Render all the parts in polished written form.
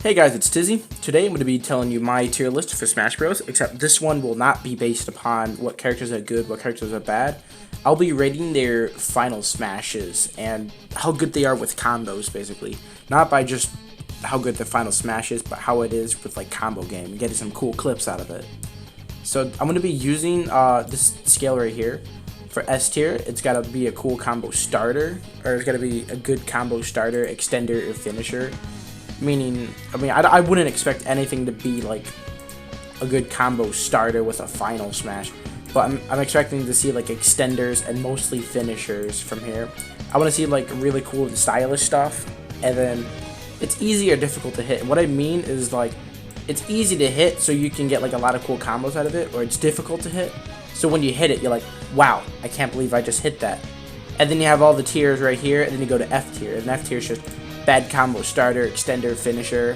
Hey guys, it's Tizzy. Today I'm going to be telling you my tier list for Smash Bros. Except this one will not be based upon what characters are good, what characters are bad. I'll be rating their final smashes and how good they are with combos, basically. Not by just how good their final smash is, but how it is with like combo game and getting some cool clips out of it. So I'm going to be using this scale right here. For S tier, it's got to be a cool combo starter, or it's got to be a good combo starter, extender, or finisher. Meaning, I wouldn't expect anything to be like a good combo starter with a final smash, but I'm expecting to see like extenders and mostly finishers from here. I want to see like really cool and stylish stuff, and then it's easy or difficult to hit. And what I mean is like it's easy to hit, so you can get like a lot of cool combos out of it, or it's difficult to hit, so when you hit it, you're like, wow, I can't believe I just hit that. And then you have all the tiers right here, and then you go to F tier, and F tier is just bad combo starter, extender, finisher.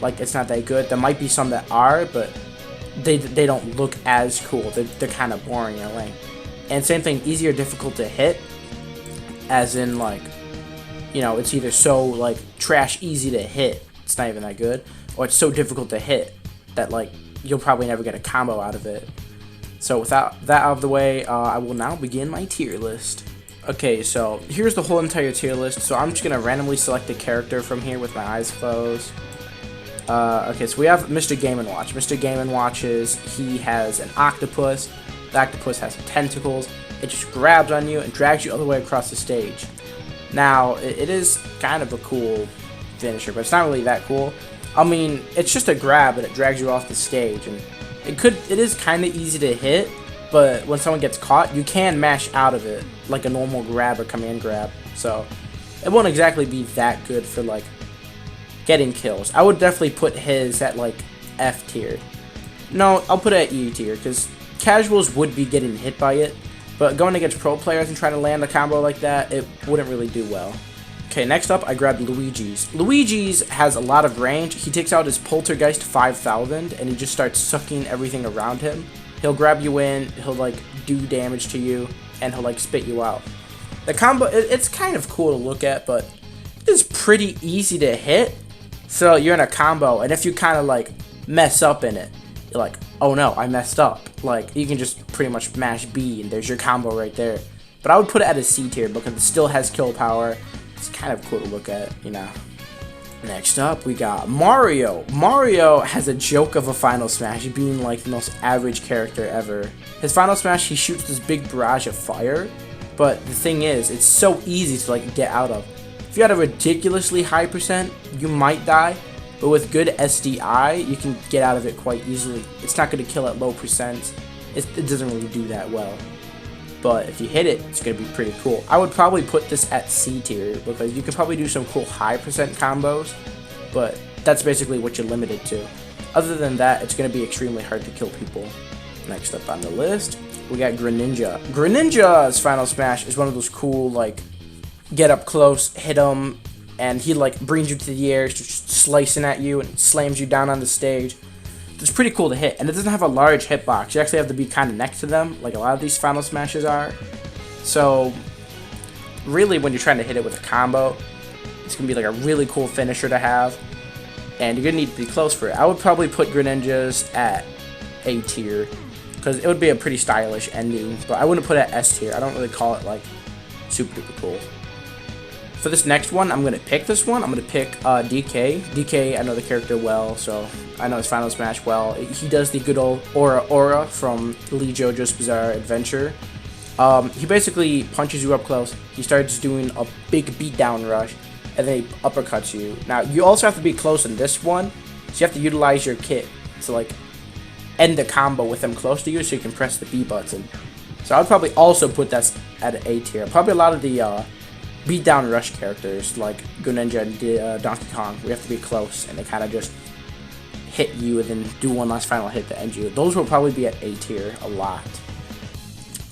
Like, it's not that good. There might be some that are, but they don't look as cool. They're kind of boring in a way. And same thing, easy or difficult to hit, as in like, you know, it's either so like trash easy to hit, it's not even that good, or it's so difficult to hit that like you'll probably never get a combo out of it. So without that out of the way, I will now begin my tier list. Okay, so here's the whole entire tier list. So I'm just going to randomly select a character from here with my eyes closed. Okay, so we have Mr. Game & Watch. Mr. Game & Watches, he has an octopus. The octopus has tentacles. It just grabs on you and drags you all the way across the stage. Now, it is kind of a cool finisher, but it's not really that cool. I mean, it's just a grab and it drags you off the stage. And it is kind of easy to hit, but when someone gets caught, you can mash out of it like a normal grab or command grab. So it won't exactly be that good for like getting kills. I would definitely put his at like F tier. No, I'll put it at E tier because casuals would be getting hit by it, but going against pro players and trying to land a combo like that, it wouldn't really do well. Okay, next up I grabbed Luigi's. Luigi's has a lot of range. He takes out his Poltergeist 5000 and he just starts sucking everything around him. He'll grab you in, he'll like do damage to you, and he'll like spit you out. The combo, it's kind of cool to look at, but it's pretty easy to hit. So you're in a combo, and if you kind of like mess up in it, you're like, oh no, I messed up. Like, you can just pretty much mash B, and there's your combo right there. But I would put it at a C tier because it still has kill power. It's kind of cool to look at, you know. Next up, we got Mario. Mario has a joke of a final smash, being like the most average character ever. His final smash, he shoots this big barrage of fire, but the thing is, it's so easy to like get out of. If you had a ridiculously high percent, you might die, but with good SDI, you can get out of it quite easily. It's not going to kill at low percent. It doesn't really do that well. But if you hit it, it's going to be pretty cool. I would probably put this at C tier because you could probably do some cool high percent combos, but that's basically what you're limited to. Other than that, it's going to be extremely hard to kill people. Next up on the list, we got Greninja. Greninja's final smash is one of those cool, like, get up close, hit him, and he like brings you to the air, just slicing at you and slams you down on the stage. It's pretty cool to hit, and it doesn't have a large hitbox. You actually have to be kind of next to them, like a lot of these final smashes are. So, really, when you're trying to hit it with a combo, it's going to be like a really cool finisher to have, and you're going to need to be close for it. I would probably put Greninja's at A tier, because it would be a pretty stylish ending, but I wouldn't put it at S tier. I don't really call it, like, super duper cool. For this next one, I'm going to pick this one. I'm going to pick DK. DK, I know the character well, so I know his final smash well. He does the good old Aura from Lee JoJo's Bizarre Adventure. He basically punches you up close. He starts doing a big beatdown rush, and then he uppercuts you. Now, you also have to be close in this one, so you have to utilize your kit to like end the combo with him close to you so you can press the B button. So I would probably also put that at an A tier. Probably a lot of the beatdown rush characters like Greninja and Donkey Kong, we have to be close and they kind of just hit you and then do one last final hit to end you. Those will probably be at A tier a lot.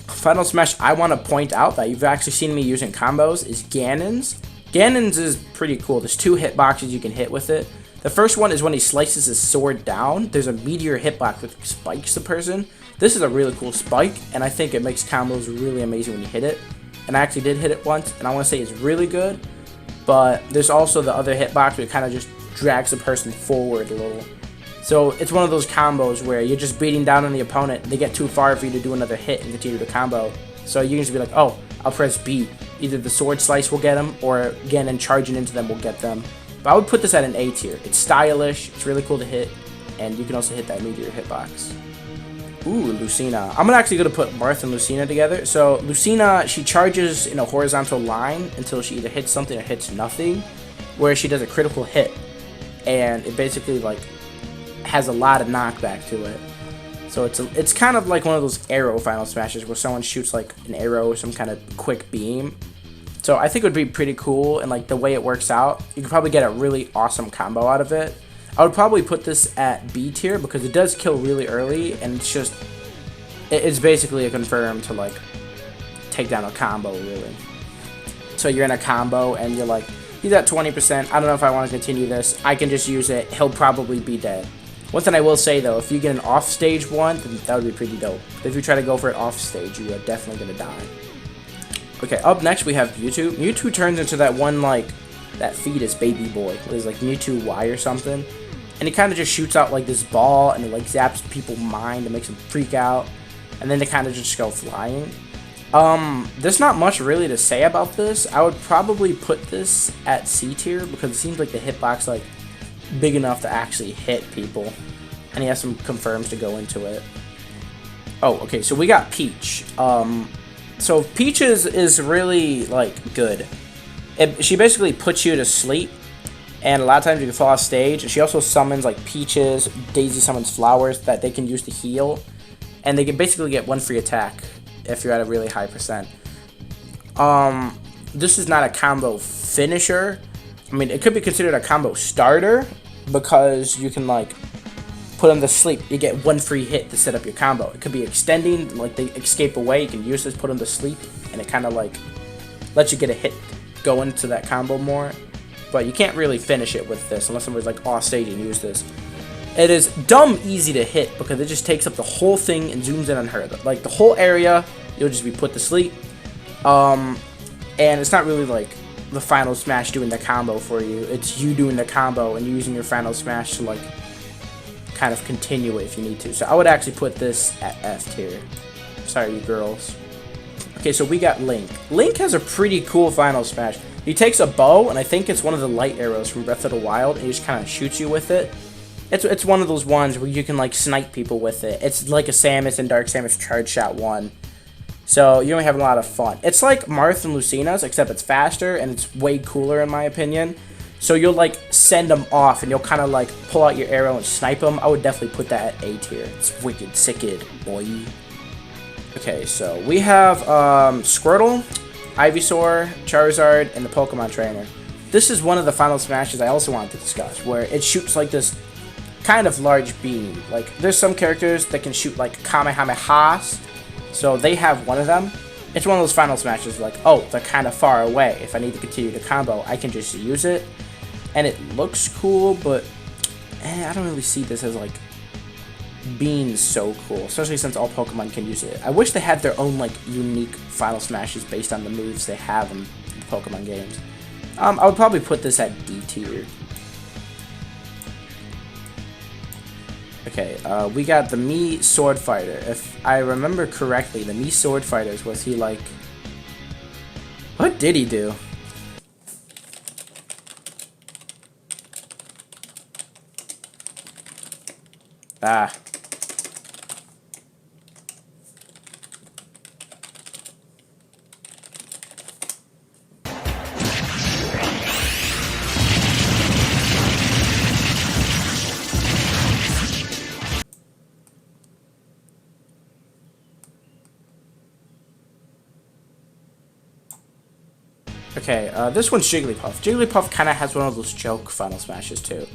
Final smash I want to point out that you've actually seen me using combos is Ganon's. Ganon's is pretty cool. There's two hitboxes you can hit with it. The first one is when he slices his sword down. There's a meteor hitbox which spikes the person. This is a really cool spike, and I think it makes combos really amazing when you hit it. And I actually did hit it once, and I want to say it's really good. But there's also the other hitbox where it kind of just drags the person forward a little. So it's one of those combos where you're just beating down on the opponent, they get too far for you to do another hit and continue the combo. So you can just be like, oh, I'll press B. Either the sword slice will get them, or again, and charging into them will get them. But I would put this at an A tier. It's stylish, it's really cool to hit, and you can also hit that meteor hitbox. Ooh, Lucina. I'm actually going to put Marth and Lucina together. So Lucina, she charges in a horizontal line until she either hits something or hits nothing, where she does a critical hit. And it basically like has a lot of knockback to it. So it's kind of like one of those arrow final smashes where someone shoots like an arrow or some kind of quick beam. So I think it would be pretty cool, and like the way it works out, you could probably get a really awesome combo out of it. I would probably put this at B tier because it does kill really early, and it's basically a confirm to like take down a combo really. So you're in a combo and you're like, he's at 20%, I don't know if I want to continue this, I can just use it, he'll probably be dead. One thing I will say though, if you get an off stage one, then that would be pretty dope. If you try to go for it off stage, you are definitely going to die. Okay, up next we have Mewtwo. Mewtwo turns into that one like, that fetus baby boy. It is like Mewtwo Y or something. And he kind of just shoots out like this ball and it like zaps people's mind and makes them freak out. And then they kind of just go flying. There's not much really to say about this. I would probably put this at C tier because it seems like the hitbox like big enough to actually hit people. And he has some confirms to go into it. Oh, okay, so we got Peach. So Peach is really like good. She basically puts you to sleep. And a lot of times you can fall off stage. And she also summons like Peaches, Daisy summons flowers that they can use to heal. And they can basically get one free attack if you're at a really high percent. This is not a combo finisher. I mean, it could be considered a combo starter because you can like put them to sleep. You get one free hit to set up your combo. It could be extending, like they escape away. You can use this, put them to sleep, and it kind of like lets you get a hit go into that combo more. But you can't really finish it with this unless somebody's like off stage and use this. It is dumb easy to hit because it just takes up the whole thing and zooms in on her. Like the whole area, you'll just be put to sleep. And it's not really like the final smash doing the combo for you. It's you doing the combo and using your final smash to like kind of continue it if you need to. So I would actually put this at F tier. Sorry, you girls. Okay, so we got Link. Link has a pretty cool final smash. He takes a bow, and I think it's one of the light arrows from Breath of the Wild, and he just kind of shoots you with it. It's one of those ones where you can like snipe people with it. It's like a Samus and Dark Samus Charge Shot 1. So you're only having a lot of fun. It's like Marth and Lucina's, except it's faster, and it's way cooler in my opinion. So you'll like send them off, and you'll kind of like pull out your arrow and snipe them. I would definitely put that at A tier. It's wicked, sicked, boy. Okay, so we have Squirtle, Ivysaur, Charizard, and the Pokemon Trainer. This is one of the final smashes I also wanted to discuss, where it shoots like this kind of large beam. Like, there's some characters that can shoot like Kamehamehas, so they have one of them. It's one of those final smashes like, oh, they're kind of far away. If I need to continue the combo, I can just use it. And it looks cool, but I don't really see this as like being so cool, especially since all Pokemon can use it. I wish they had their own like unique final smashes based on the moves they have in the Pokemon games. I would probably put this at D tier. Okay, we got the Mii Sword Fighter. If I remember correctly, the Mii Sword Fighters, was he like... What did he do? Ah. Okay, this one's Jigglypuff. Jigglypuff kind of has one of those joke final smashes too.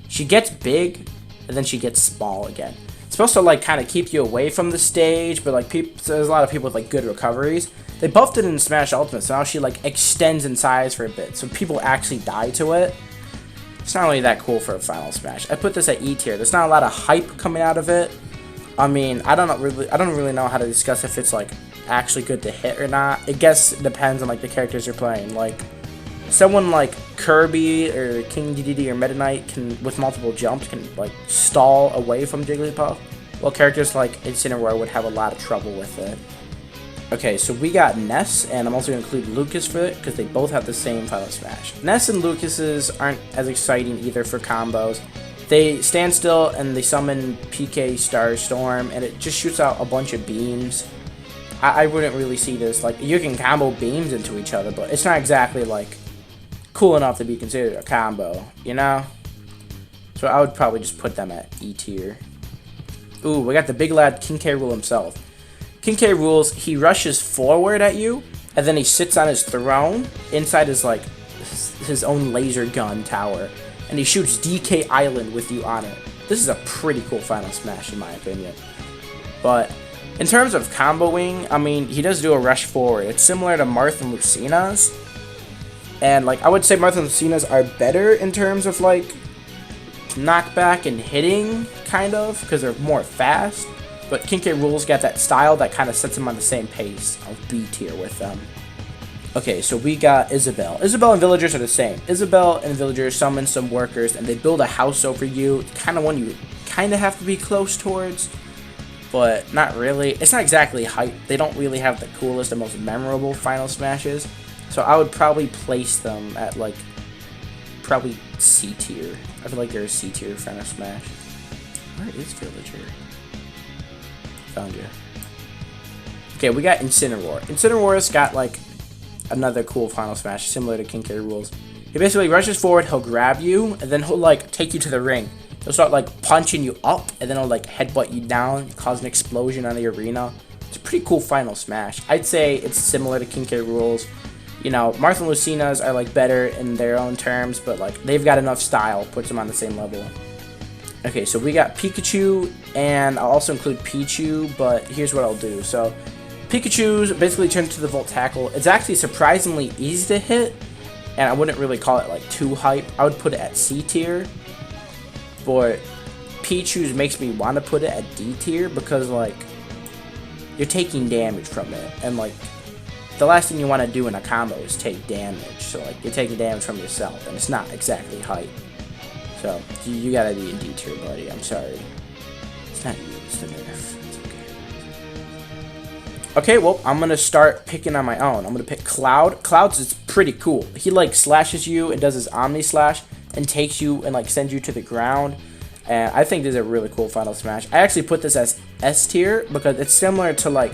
She gets big, and then she gets small again. It's supposed to like kind of keep you away from the stage, but like there's a lot of people with like good recoveries. They buffed it in Smash Ultimate, so now she like extends in size for a bit, so people actually die to it. It's not really that cool for a final smash. I put this at E tier. There's not a lot of hype coming out of it. I mean, I don't really know how to discuss if it's like actually good to hit or not. I guess it depends on like the characters you're playing. Like someone like Kirby or King Dedede or Meta Knight can, with multiple jumps, can like stall away from Jigglypuff, while characters like Incineroar would have a lot of trouble with it. Okay, so we got Ness, and I'm also going to include Lucas for it, because they both have the same Final Smash. Ness and Lucas's aren't as exciting either for combos. They stand still, and they summon PK Starstorm, and it just shoots out a bunch of beams. I wouldn't really see this, like, you can combo beams into each other, but it's not exactly, like, cool enough to be considered a combo, you know? So I would probably just put them at E tier. Ooh, we got the big lad King K. Rool himself. King K. Rool's, he rushes forward at you, and then he sits on his throne inside his, like, his own laser gun tower, and he shoots DK Island with you on it. This is a pretty cool Final Smash, in my opinion. But in terms of comboing, I mean, he does do a rush forward. It's similar to Marth and Lucina's, and, like, I would say Marth and Lucina's are better in terms of, like, knockback and hitting, kind of, because they're more fast. But King K. Rool's got that style that kind of sets him on the same pace of B tier with them. Okay, so we got Isabelle. Isabelle and Villagers are the same. Isabelle and Villagers summon some workers, and they build a house over you. Kind of one you kind of have to be close towards, but not really. It's not exactly hype. They don't really have the coolest and most memorable Final Smashes. So I would probably place them at, like, probably C tier. I feel like they're a C tier Final Smash. Where is Villager? Found you. Okay, we got Incineroar. Incineroar's got, like, another cool Final Smash similar to King K. Rool's. He basically rushes forward, he'll grab you, and then he'll, like, take you to the ring. He'll start, like, punching you up, and then he'll, like, headbutt you down, cause an explosion on the arena. It's a pretty cool Final Smash. I'd say it's similar to King K. Rool's. You know, Marth and Lucina's are, like, better in their own terms, but, like, they've got enough style, puts them on the same level. Okay, so we got Pikachu, and I'll also include Pichu, but here's what I'll do. So, Pikachu's basically turned to the Volt Tackle. It's actually surprisingly easy to hit, and I wouldn't really call it, like, too hype. I would put it at C tier, but Pichu's makes me want to put it at D tier, because, like, you're taking damage from it, and, like, the last thing you want to do in a combo is take damage. So, like, you're taking damage from yourself, and it's not exactly hype. So, you gotta be in D tier, buddy. I'm sorry. It's not you, it's the nerf. It's okay. Okay, well, I'm gonna start picking on my own. I'm gonna pick Cloud. Cloud's is pretty cool. He, like, slashes you and does his Omni Slash and takes you and, like, sends you to the ground. And I think this is a really cool Final Smash. I actually put this as S tier because it's similar to, like,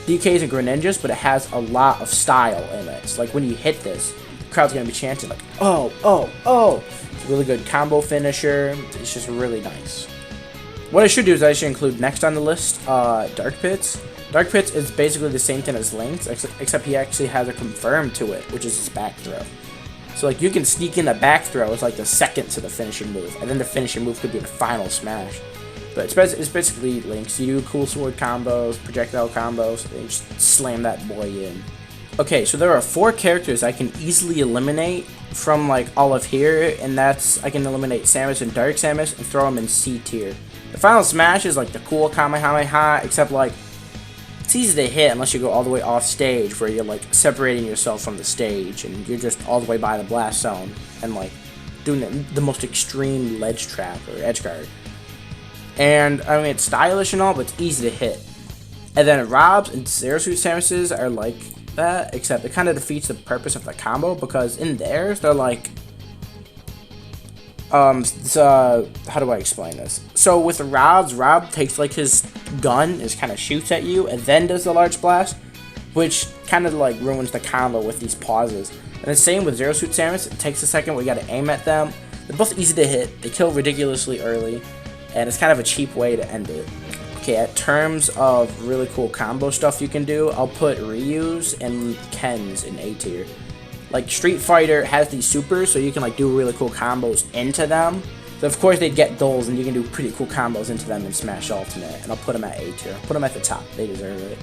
DKs and Greninjas, but it has a lot of style in it. It's like when you hit this, the crowd's gonna be chanting, like, oh, oh, oh. It's a really good combo finisher. It's just really nice. What I should do is I should include next on the list, Dark Pits. Dark Pits is basically the same thing as Link's, except he actually has a confirm to it, which is his back throw. So, like, you can sneak in a back throw as, like, the second to the finishing move, and then the finishing move could be the final smash. But it's basically Link's. You do cool sword combos, projectile combos, and you just slam that boy in. Okay, so there are 4 characters I can easily eliminate from, like, all of here, and that's, I can eliminate Samus and Dark Samus and throw them in C tier. The final smash is, like, the cool Kamehameha, except, like, it's easy to hit unless you go all the way off stage, where you're, like, separating yourself from the stage, and you're just all the way by the blast zone, and, like, doing the most extreme ledge trap or edge guard. And, I mean, it's stylish and all, but it's easy to hit. And then Rob's and Zero Suit Samus's are like that, except it kind of defeats the purpose of the combo, because in theirs, they're like, how do I explain this? So with Rob's, Rob takes, like, his gun, just kind of shoots at you, and then does the large blast, which kind of, like, ruins the combo with these pauses. And the same with Zero Suit Samus. It takes a second where you gotta aim at them. They're both easy to hit, they kill ridiculously early, and it's kind of a cheap way to end it. Okay, at terms of really cool combo stuff you can do, I'll put Ryu's and Ken's in A tier. Like, Street Fighter has these supers, so you can, like, do really cool combos into them. So, of course, they'd get dulls, and you can do pretty cool combos into them in Smash Ultimate, and I'll put them at A tier. I'll put them at the top. They deserve it.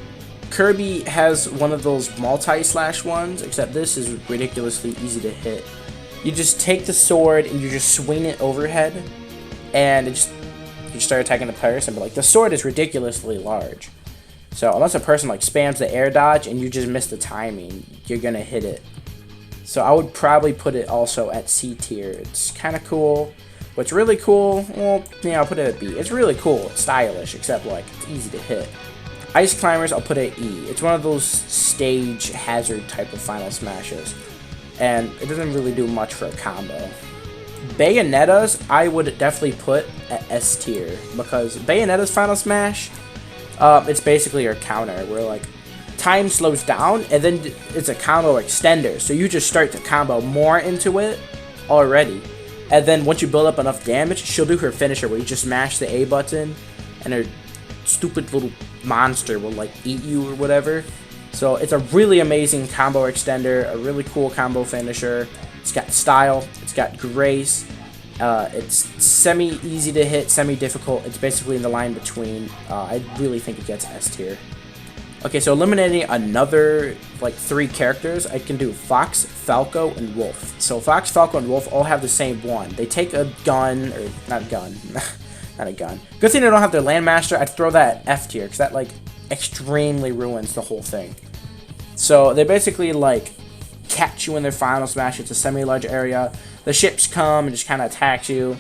Kirby has one of those multi-slash ones, except this is ridiculously easy to hit. You just take the sword, and you just swing it overhead, and it just... you start attacking the person, but, like, the sword is ridiculously large. So unless a person, like, spams the air dodge and you just miss the timing, you're gonna hit it. So I would probably put it also at C tier. It's kind of cool. What's really cool, well, yeah, I'll put it at B. It's really cool, it's stylish, except like it's easy to hit. Ice Climbers, I'll put it at E. It's one of those stage hazard type of final smashes, and it doesn't really do much for a combo. Bayonetta's, I would definitely put at S tier, because Bayonetta's final smash, it's basically your counter, where like time slows down, and then it's a combo extender, so you just start to combo more into it already. And then once you build up enough damage, she'll do her finisher where you just mash the A button and her stupid little monster will like eat you or whatever. So it's a really amazing combo extender, a really cool combo finisher. It's got style, it's got grace, it's semi-easy to hit, semi-difficult. It's basically in the line between. I really think it gets S tier. Okay, so eliminating another, like, 3 characters, I can do Fox, Falco, and Wolf. So Fox, Falco, and Wolf all have the same one. They take a gun, or not gun, not a gun. Good thing they don't have their Landmaster. I'd throw that at F tier, because that, like, extremely ruins the whole thing. So they basically, like, catch you in their final smash. It's a semi-large area. The ships come and just kind of attacks you.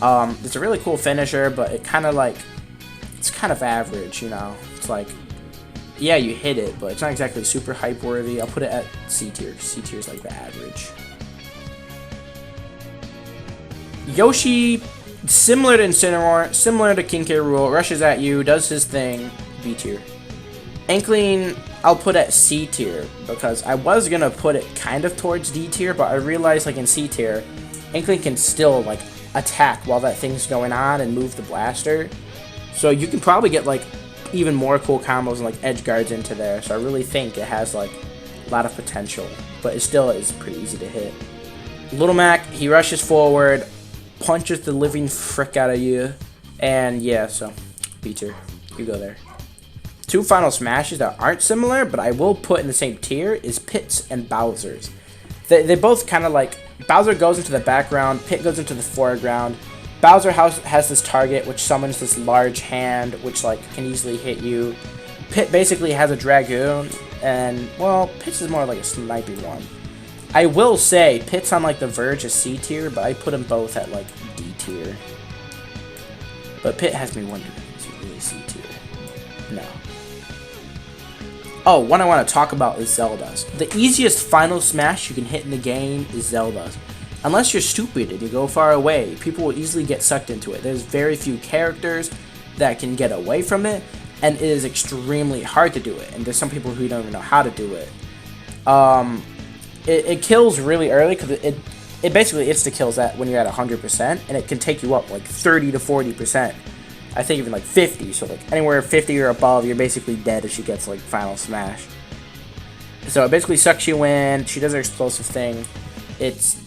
It's a really cool finisher, but it kind of, like, it's kind of average, you know? It's like, yeah, you hit it, but it's not exactly super hype worthy. I'll put it at C tier. C tier is like the average. Yoshi, similar to Incineroar, similar to King K. Rool, rushes at you, does his thing, B tier. Inkling, I'll put at C tier, because I was gonna put it kind of towards D tier, but I realized like in C tier, Inkling can still like attack while that thing's going on and move the blaster. So you can probably get like even more cool combos and like edge guards into there, so I really think it has like a lot of potential, but it still is pretty easy to hit. Little Mac, he rushes forward, punches the living frick out of you, and yeah, so B tier, you go there. 2 final smashes that aren't similar, but I will put in the same tier is Pit's and Bowser's. They both kind of like, Bowser goes into the background, Pit goes into the foreground. Bowser has this target which summons this large hand which like can easily hit you. Pit basically has a Dragoon, and well, Pit's is more like a snipey one. I will say Pit's on like the verge of C tier, but I put them both at like D tier. But Pit has me wondering, is he really C tier? No. Oh, one I want to talk about is Zelda's. The easiest final smash you can hit in the game is Zelda's. Unless you're stupid and you go far away, people will easily get sucked into it. There's very few characters that can get away from it, and it is extremely hard to do it. And there's some people who don't even know how to do it. It kills really early, because it basically insta-kills that when you're at 100%, and it can take you up like 30 to 40%. I think even like 50, so like anywhere 50 or above, you're basically dead if she gets like final smash. So it basically sucks you in. She does her explosive thing. It's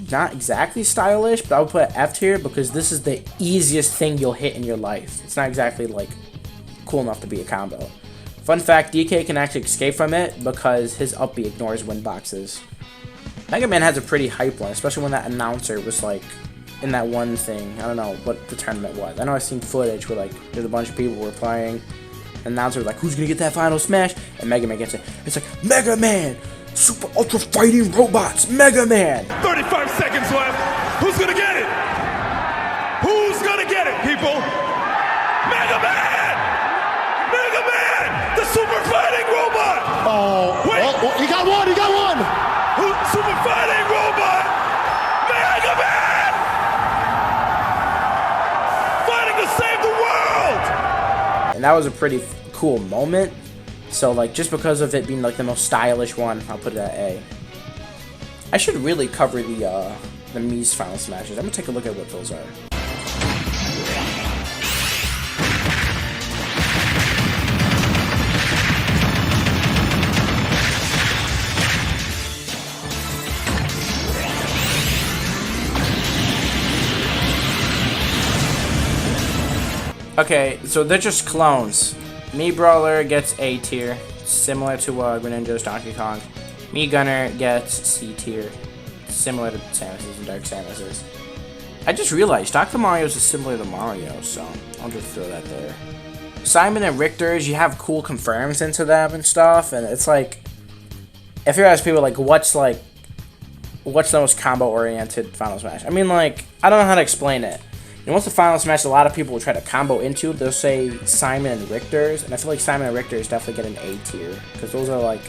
not exactly stylish, but I would put F tier because this is the easiest thing you'll hit in your life. It's not exactly like cool enough to be a combo. Fun fact, DK can actually escape from it because his up B ignores wind boxes. Mega Man has a pretty hype one, especially when that announcer was like in that one thing. I don't know what the tournament was. I know I've seen footage where like there's a bunch of people who were playing. The announcer was like, who's gonna get that final smash? And Mega Man gets it. It's like, Mega Man! Super Ultra Fighting Robots, Mega Man! 35 seconds left. Who's gonna get it? Who's gonna get it, people? Mega Man! Mega Man! The Super Fighting Robot! Oh, wait! Oh, he got one! He got one! Super Fighting Robot! Mega Man! Fighting to save the world! And that was a pretty cool moment. So, like, just because of it being, like, the most stylish one, I'll put it at A. I should really cover the Mii's final smashes. I'm gonna take a look at what those are. Okay, so they're just clones. Mii Brawler gets A tier, similar to Greninja's Donkey Kong. Mii Gunner gets C tier, similar to Samus's and Dark Samus's. I just realized Dr. Mario's is similar to Mario, so I'll just throw that there. Simon and Richter's, you have cool confirms into them and stuff, and it's like, if you're asking people like what's like what's the most combo-oriented Final Smash? I mean, like, I don't know how to explain it. And once the Final Smash, a lot of people will try to combo into, they'll say Simon and Richter's, and I feel like Simon and Richter's definitely get an A tier, because those are, like,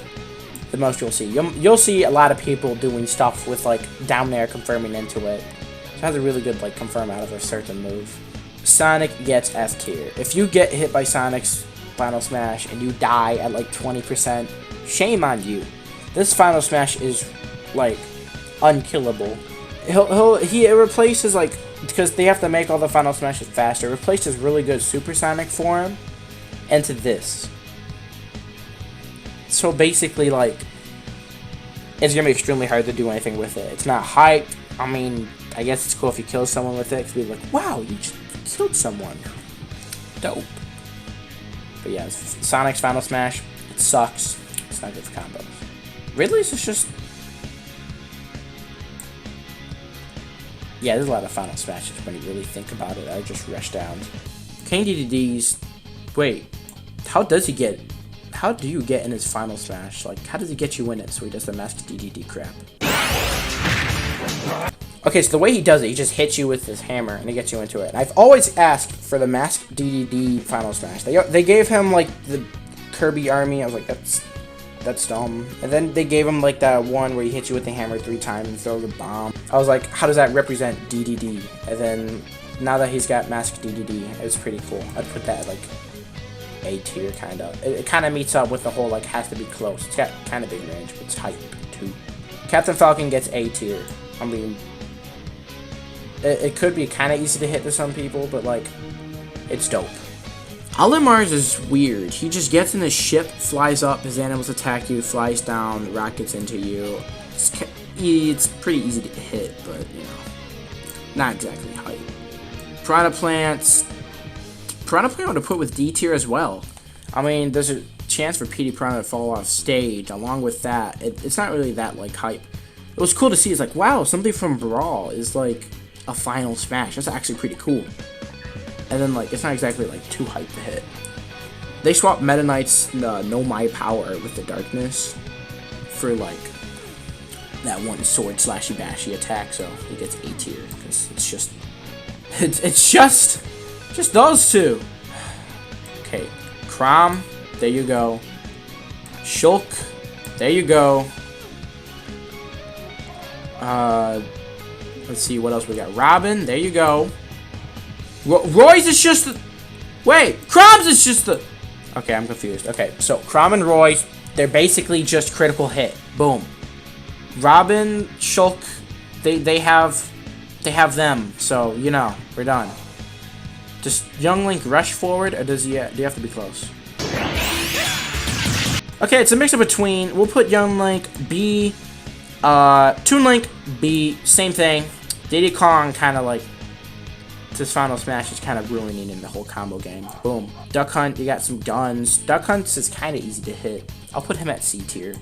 the most you'll see. You'll see a lot of people doing stuff with, like, down there confirming into it. It has a really good, like, confirm out of a certain move. Sonic gets F tier. If you get hit by Sonic's Final Smash and you die at, like, 20%, shame on you. This Final Smash is, like, unkillable. It replaces, like, because they have to make all the Final Smashes faster, it replaces really good Supersonic form into this. So basically, like, it's gonna be extremely hard to do anything with it. It's not hype. I mean, I guess it's cool if you kill someone with it, because we'd be like, wow, you just killed someone. Dope. But yeah, Sonic's Final Smash, it sucks. It's not good for combos. Ridley's is just... Yeah, there's a lot of Final Smashes when you really think about it. I just rush down. King DDD's... Wait, how does he get... How do you get in his Final Smash? Like, how does he get you in it so he does the masked DDD crap? Okay, so the way he does it, he just hits you with his hammer and he gets you into it. And I've always asked for the masked DDD Final Smash. They gave him, like, the Kirby army. I was like, that's dumb. And then they gave him, like, that one where he hits you with the hammer 3 times and throws a bomb. I was like, how does that represent DDD? And then, now that he's got masked DDD, it's pretty cool. I'd put that, like, A tier, kind of. It kind of meets up with the whole, like, has to be close. It's got kind of big range, but it's hype, too. Captain Falcon gets A tier. I mean, it could be kind of easy to hit to some people, but, like, it's dope. Olimar's is weird. He just gets in the ship, flies up, his animals attack you, flies down, rockets into you. It's pretty easy to hit, but, you know, not exactly hype. Piranha Plant I would have put with D tier as well. I mean, there's a chance for PD Piranha to fall off stage. Along with that, it's not really that, like, hype. It was cool to see. It's like, wow, something from Brawl is, like, a Final Smash. That's actually pretty cool. And then, like, it's not exactly, like, too hype to hit. They swapped Meta Knight's Know My Power with the Darkness for, like, that one sword slashy bashy attack, so he gets A tier, because it's just... It's just those two. Okay, Crom, there you go. Shulk, there you go. Let's see what else we got. Robin, there you go. Roy's is just the... Wait, Crom's is just the... Okay, I'm confused. Okay, so Crom and Roy, they're basically just critical hit. Boom. Robin, Shulk, they have them. So, you know, we're done. Does Young Link rush forward, or do you have to be close? Okay, it's a mix of between. We'll put Young Link B, Toon Link B, same thing. Diddy Kong kind of like this Final Smash is kind of ruining in the whole combo game. Boom. Duck Hunt, you got some guns. Duck Hunt is kind of easy to hit. I'll put him at C tier.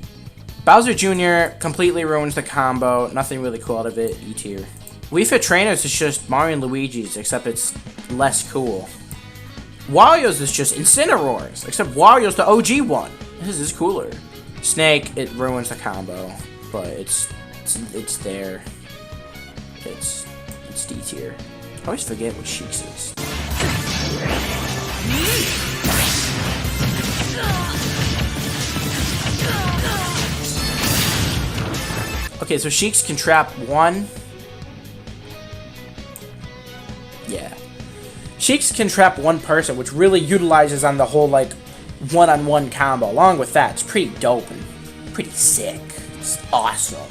Bowser Jr. completely ruins the combo. Nothing really cool out of it. E tier. Wii Fit Trainers is just Mario and Luigi's, except it's less cool. Wario's is just Incineroar's, except Wario's the OG one. This is cooler. Snake, it ruins the combo, but it's there. It's D tier. I always forget what Sheik's is. Okay, so Sheik's can trap 1. Yeah. Sheik's can trap 1 person, which really utilizes on the whole, like, one-on-one combo. Along with that, it's pretty dope and pretty sick. It's awesome.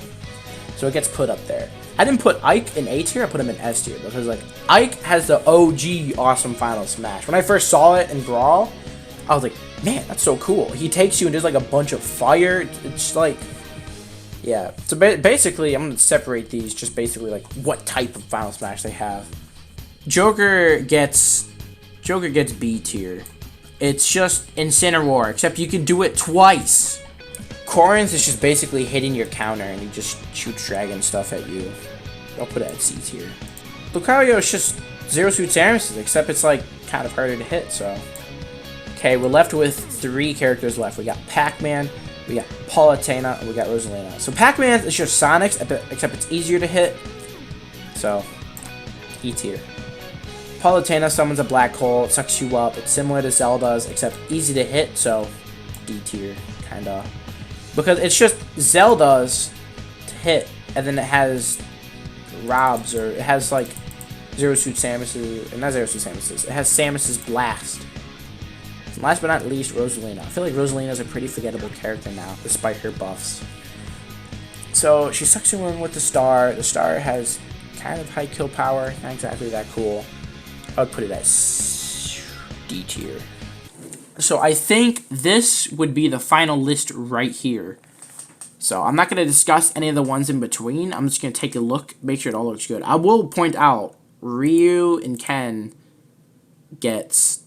So it gets put up there. I didn't put Ike in A tier, I put him in S tier, because, like, Ike has the OG awesome Final Smash. When I first saw it in Brawl, I was like, man, that's so cool. He takes you and does, like, a bunch of fire. It's like, yeah. So basically, I'm going to separate these, just basically, like, what type of Final Smash they have. Joker gets B tier. It's just Incineroar, except you can do it twice. Corrin's is just basically hitting your counter, and he just shoots dragon stuff at you. I'll put it at C tier. Lucario is just Zero Suit Samus, except it's, like, kind of harder to hit, so... Okay, we're left with 3 characters left. We got Pac-Man, We got Palutena, and we got Rosalina. So Pac-Man is just Sonic's, except it's easier to hit. So, E tier. Palutena summons a black hole, it sucks you up. It's similar to Zelda's, except easy to hit, so D tier, kinda. Because it's just Zelda's to hit, and then it has Rob's, or it has like Zero Suit Samus's, not Zero Suit Samus's, it has Samus's Blast. And last but not least, Rosalina. I feel like Rosalina is a pretty forgettable character now, despite her buffs. So she sucks you in with the star. The star has kind of high kill power, not exactly that cool. I would put it as D tier. So I think this would be the final list right here. So I'm not going to discuss any of the ones in between. I'm just going to take a look, make sure it all looks good. I will point out, Ryu and Ken gets...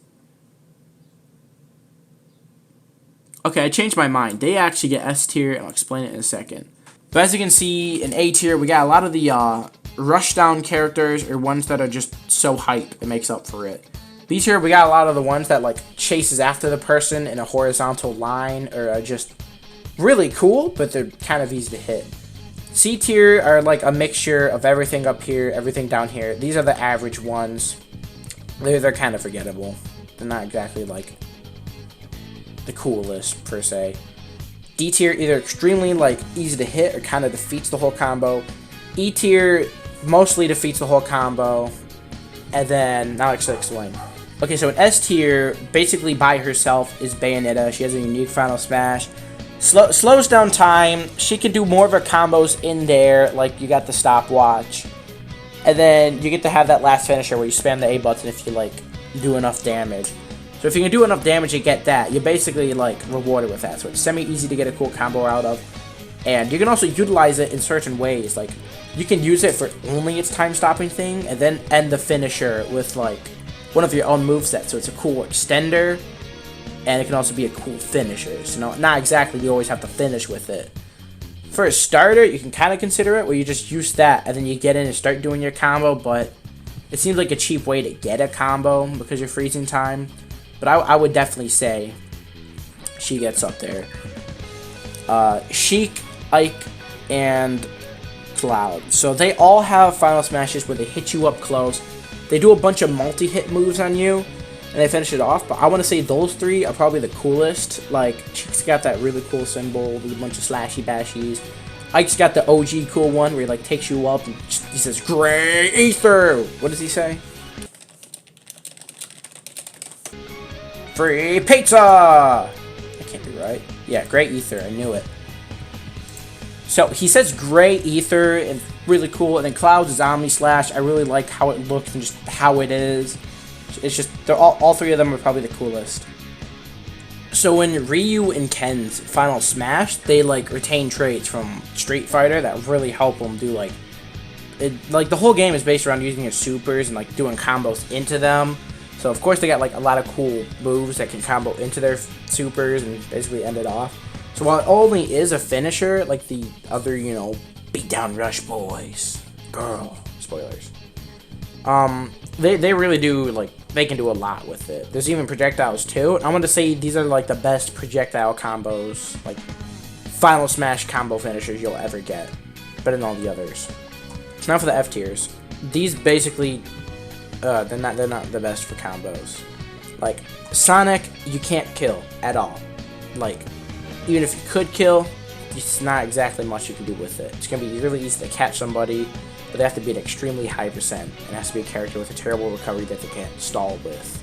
Okay, I changed my mind. They actually get S tier, and I'll explain it in a second. But as you can see, in A tier, we got a lot of the rushdown characters, or ones that are just so hype, it makes up for it. B tier, we got a lot of the ones that like chases after the person in a horizontal line, or are just really cool, but they're kind of easy to hit. C tier are like a mixture of everything up here, everything down here. These are the average ones. They're kind of forgettable. They're not exactly like the coolest per se. D tier either extremely like easy to hit or kind of defeats the whole combo. E tier mostly defeats the whole combo, and then now I'll explain. Okay, so in S tier, basically by herself is Bayonetta. She has a unique final smash. Slows down time. She can do more of her combos in there, like you got the stopwatch. And then you get to have that last finisher where you spam the A button if you like do enough damage. So if you can do enough damage and get that, you're basically like rewarded with that. So it's semi-easy to get a cool combo out of. And you can also utilize it in certain ways. Like you can use it for only its time-stopping thing, and then end the finisher with like one of your own movesets. So it's a cool extender, and it can also be a cool finisher. So not exactly you always have to finish with it. For a starter, you can kind of consider it where you just use that, and then you get in and start doing your combo, but it seems like a cheap way to get a combo because you're freezing time. But I would definitely say she gets up there. Sheik, Ike, and Cloud. So they all have final smashes where they hit you up close. They do a bunch of multi-hit moves on you, and they finish it off. But I want to say those three are probably the coolest. Like, Sheik's got that really cool symbol with a bunch of slashy bashies. Ike's got the OG cool one where he like takes you up and he says, "Gray Ether!" What does he say? Free pizza! That can't be right. Yeah, Gray Ether. I knew it. So he says Gray Ether and really cool. And then Cloud's Zombie Slash. I really like how it looks and just how it is. It's just they're all three of them are probably the coolest. So in Ryu and Ken's final smash, they like retain traits from Street Fighter that really help them do like the whole game is based around using your supers and like doing combos into them. So of course they got like a lot of cool moves that can combo into their supers and basically end it off. So while it only is a finisher, like the other, you know, beatdown rush boys, girl, spoilers. They really do like they can do a lot with it. There's even projectiles too. I'm gonna say these are like the best projectile combos, like final smash combo finishers you'll ever get, better than all the others. So now for the F tiers. These basically. They're not the best for combos. Like Sonic, you can't kill at all. Like even if you could kill, it's not exactly much you can do with it. It's gonna be really easy to catch somebody, but they have to be an extremely high percent. It has to be a character with a terrible recovery that they can't stall with.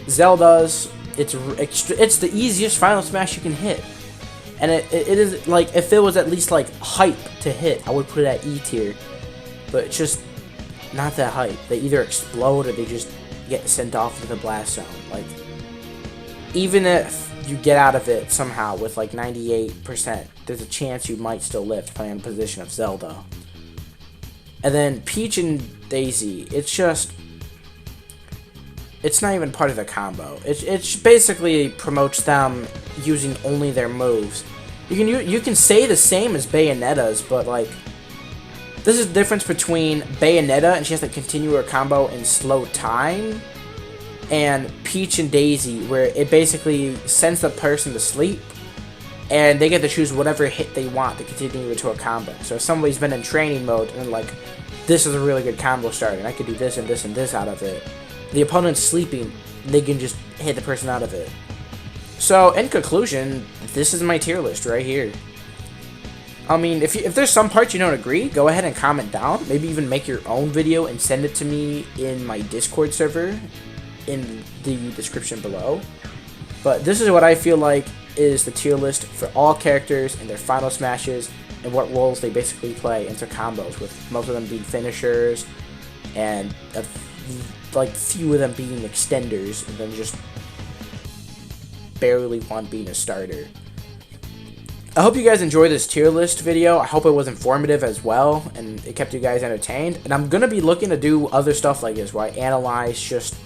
Zelda's, it's the easiest final smash you can hit, and it is like if it was at least like hype to hit, I would put it at E tier, but it's just not that hype. They either explode or they just get sent off to the blast zone. Like, even if you get out of it somehow with like 98%, there's a chance you might still live depending on the position of Zelda. And then Peach and Daisy, it's not even part of the combo. It basically promotes them using only their moves. You can say the same as Bayonetta's, but like, this is the difference between Bayonetta, and she has to continue her combo in slow time, and Peach and Daisy, where it basically sends the person to sleep, and they get to choose whatever hit they want to continue into a combo. So if somebody's been in training mode and like, this is a really good combo starter, and I could do this and this and this out of it, the opponent's sleeping, they can just hit the person out of it. So in conclusion, this is my tier list right here. I mean, if there's some parts you don't agree, go ahead and comment down. Maybe even make your own video and send it to me in my Discord server in the description below. But this is what I feel like is the tier list for all characters and their final smashes and what roles they basically play into combos, with most of them being finishers and like few of them being extenders, and then just barely one being a starter. I hope you guys enjoyed this tier list video. I hope it was informative as well, and it kept you guys entertained. And I'm going to be looking to do other stuff like this, where I analyze just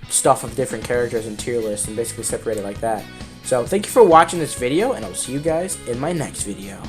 stuff of different characters and tier lists and basically separate it like that. So thank you for watching this video, and I'll see you guys in my next video.